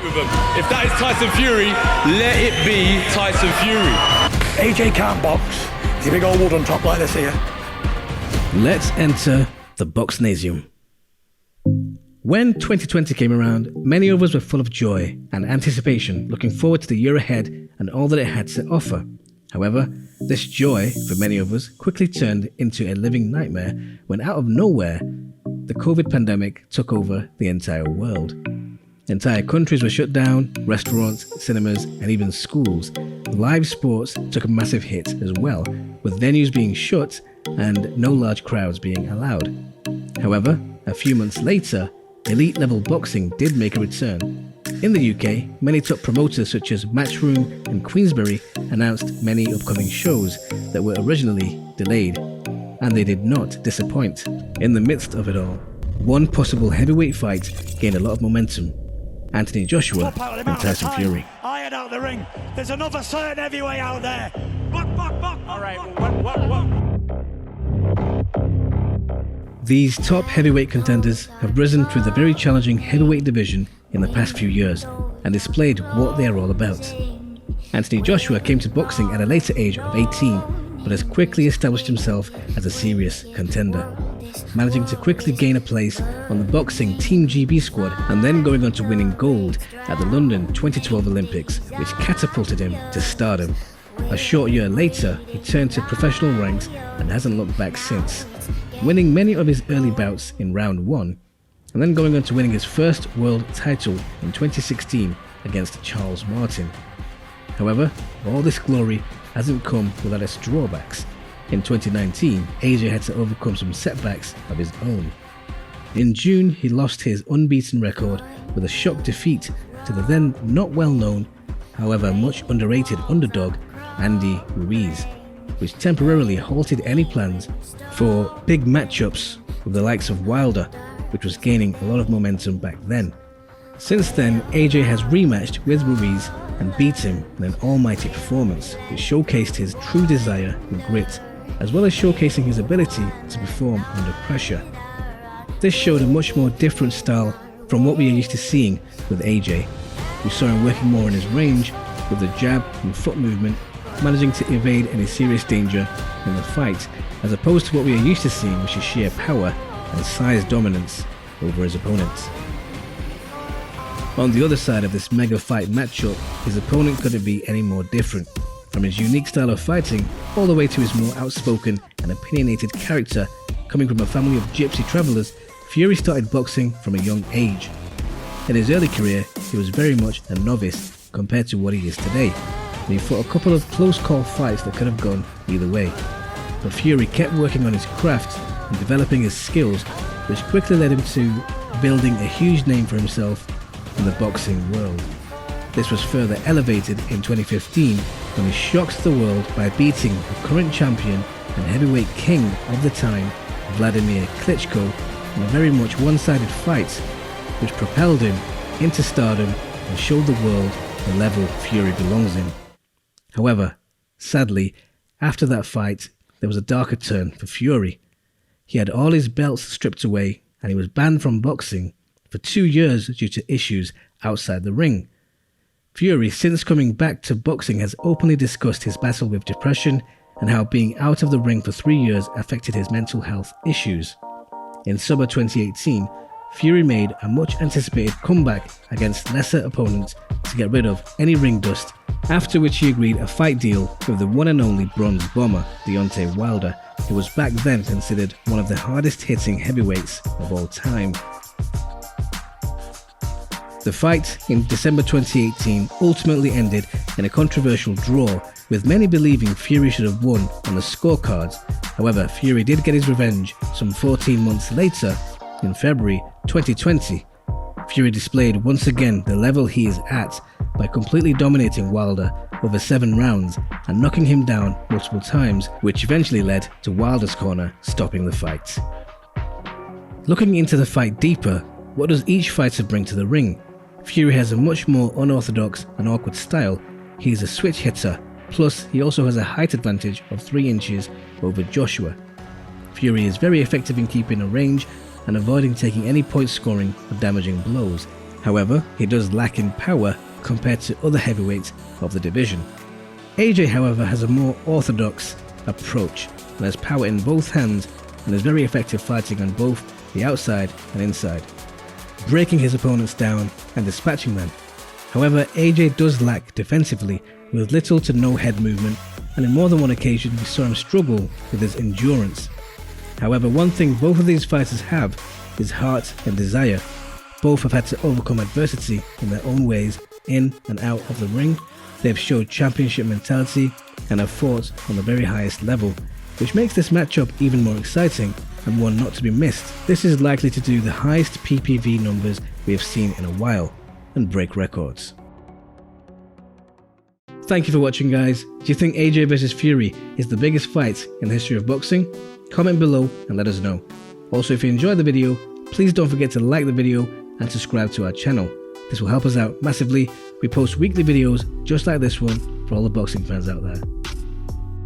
with them. If that is Tyson Fury, let it be Tyson Fury. AJ can't box. He's a big old wood on top like this here. Let's enter the Boxnasium. When 2020 came around, many of us were full of joy and anticipation, looking forward to the year ahead and all that it had to offer. However, this joy, for many of us, quickly turned into a living nightmare when out of nowhere, the COVID pandemic took over the entire world. Entire countries were shut down, restaurants, cinemas, and even schools. Live sports took a massive hit as well, with venues being shut and no large crowds being allowed. However, a few months later, elite-level boxing did make a return. In the UK, many top promoters such as Matchroom and Queensberry announced many upcoming shows that were originally delayed, and they did not disappoint. In the midst of it all, one possible heavyweight fight gained a lot of momentum: Anthony Joshua and Tyson Fury. Iron out the ring. There's another certain heavyweight out there. All right, what? These top heavyweight contenders have risen through the very challenging heavyweight division in the past few years and displayed what they are all about. Anthony Joshua came to boxing at a later age of 18, but has quickly established himself as a serious contender, managing to quickly gain a place on the boxing Team GB squad and then going on to winning gold at the London 2012 Olympics, which catapulted him to stardom. A short year later, he turned to professional ranks and hasn't looked back since, winning many of his early bouts in round 1, and then going on to winning his first world title in 2016 against Charles Martin. However, all this glory hasn't come without its drawbacks. In 2019, AJ had to overcome some setbacks of his own. In June, he lost his unbeaten record with a shock defeat to the then not well-known, however much underrated underdog, Andy Ruiz, which temporarily halted any plans for big matchups with the likes of Wilder, which was gaining a lot of momentum back then. Since then, AJ has rematched with Ruiz and beat him in an almighty performance, which showcased his true desire and grit, as well as showcasing his ability to perform under pressure. This showed a much more different style from what we are used to seeing with AJ. We saw him working more in his range with the jab and foot movement, managing to evade any serious danger in the fight, as opposed to what we are used to seeing, which is sheer power and size dominance over his opponents. On the other side of this mega fight matchup, his opponent couldn't be any more different. From his unique style of fighting, all the way to his more outspoken and opinionated character. Coming from a family of gypsy travelers, Fury started boxing from a young age. In his early career, he was very much a novice compared to what he is today, and he fought a couple of close call fights that could have gone either way. But Fury kept working on his craft and developing his skills, which quickly led him to building a huge name for himself in the boxing world. This was further elevated in 2015 when he shocked the world by beating the current champion and heavyweight king of the time, Vladimir Klitschko, in a very much one-sided fight, which propelled him into stardom and showed the world the level Fury belongs in. However, sadly, after that fight, there was a darker turn for Fury. He had all his belts stripped away and he was banned from boxing for 2 years due to issues outside the ring. Fury, since coming back to boxing, has openly discussed his battle with depression and how being out of the ring for 3 years affected his mental health issues. In summer 2018, Fury made a much anticipated comeback against lesser opponents to get rid of any ring dust, after which he agreed a fight deal with the one and only bronze bomber, Deontay Wilder, who was back then considered one of the hardest hitting heavyweights of all time. The fight in December 2018 ultimately ended in a controversial draw, with many believing Fury should have won on the scorecards. However, Fury did get his revenge some 14 months later, in February 2020. Fury displayed once again the level he is at by completely dominating Wilder over 7 rounds and knocking him down multiple times, which eventually led to Wilder's corner stopping the fight. Looking into the fight deeper, what does each fighter bring to the ring? Fury has a much more unorthodox and awkward style. He is a switch hitter, plus he also has a height advantage of 3 inches over Joshua. Fury is very effective in keeping a range and avoiding taking any point scoring or damaging blows. However, he does lack in power compared to other heavyweights of the division. AJ, however, has a more orthodox approach and has power in both hands and is very effective fighting on both the outside and inside, breaking his opponents down and dispatching them. However, AJ does lack defensively with little to no head movement, and in more than one occasion we saw him struggle with his endurance. However, one thing both of these fighters have is heart and desire. Both have had to overcome adversity in their own ways in and out of the ring. They've showed championship mentality and have fought on the very highest level, which makes this matchup even more exciting and one not to be missed. This is likely to do the highest PPV numbers we have seen in a while and break records. Thank you for watching, guys. Do you think AJ vs Fury is the biggest fight in the history of boxing? Comment below and let us know. Also, if you enjoyed the video, please don't forget to like the video and subscribe to our channel. This will help us out massively. We post weekly videos just like this one for all the boxing fans out there.